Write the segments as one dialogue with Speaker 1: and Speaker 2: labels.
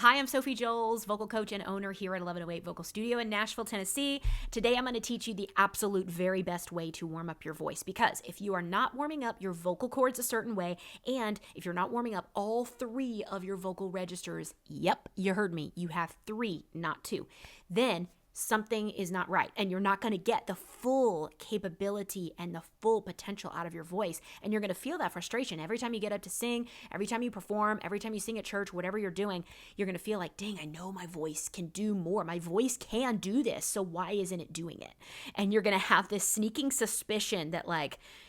Speaker 1: Hi, I'm Sophie Joels, vocal coach and owner here at 1108 Vocal Studio in Nashville, Tennessee. Today, I'm going to teach you the absolute very best way to warm up your voice, because if you are not warming up your vocal cords a certain way, and if you're not warming up all three of your vocal registers, yep, you heard me, you have three, not two, then something is not right, and you're not going to get the full capability and the full potential out of your voice, and you're going to feel that frustration every time you get up to sing, every time you perform, every time you sing at church, whatever you're doing. You're going to feel like, dang, I know my voice can do more. My voice can do this, so why isn't it doing it? And you're going to have this sneaking suspicion that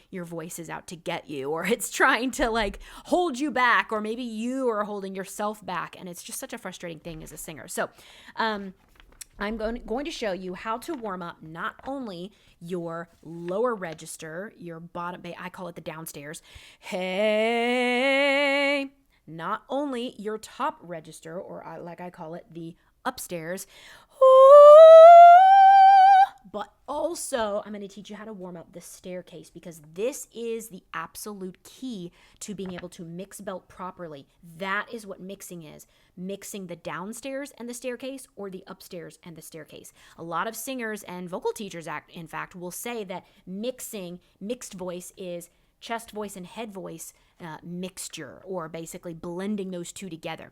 Speaker 1: your voice is out to get you, or it's trying to hold you back, or maybe you are holding yourself back, and it's just such a frustrating thing as a singer. So I'm going to show you how to warm up not only your lower register, your bottom, I call it the downstairs, hey, not only your top register, or like I call it the upstairs, but also I'm going to teach you how to warm up the staircase, because this is the absolute key to being able to mix belt properly. That is what mixing is. Mixing the downstairs and the staircase, or the upstairs and the staircase. A lot of singers and vocal teachers, in fact, will say that mixed voice is chest voice and head voice mixture, or basically blending those two together.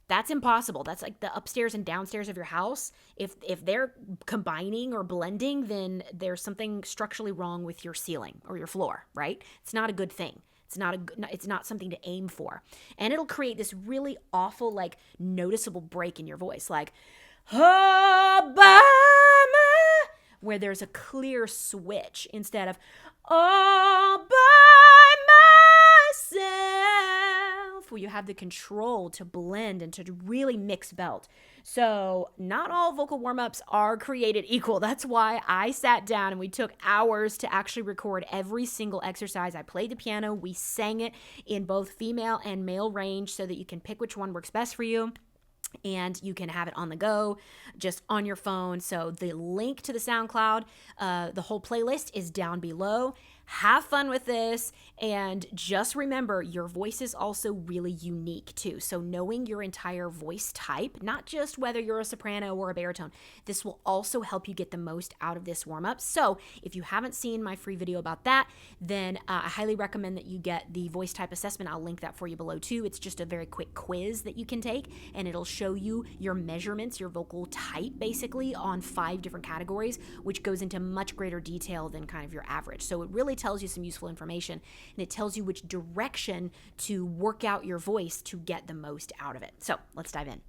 Speaker 1: That's impossible. That's like the upstairs and downstairs of your house. If they're combining or blending, then there's something structurally wrong with your ceiling or your floor, right? It's not a good thing. It's not something to aim for. And it'll create this really awful, noticeable break in your voice, Obama, where there's a clear switch instead of all by myself, where you have the control to blend and to really mix belt. So not all vocal warm-ups are created equal. That's why I sat down and we took hours to actually record every single exercise. I played the piano. We sang it in both female and male range so that you can pick which one works best for you. And you can have it on the go, just on your phone. So the link to the SoundCloud, the whole playlist is down below. Have fun with this, and just remember, your voice is also really unique too. So knowing your entire voice type, not just whether you're a soprano or a baritone, this will also help you get the most out of this warm-up. So if you haven't seen my free video about that, then I highly recommend that you get the voice type assessment. I'll link that for you below too. It's just a very quick quiz that you can take, and it'll show you your measurements, your vocal type, basically on 5 different categories, which goes into much greater detail than kind of your average. So it really tells you some useful information, and it tells you which direction to work out your voice to get the most out of it. So let's dive in.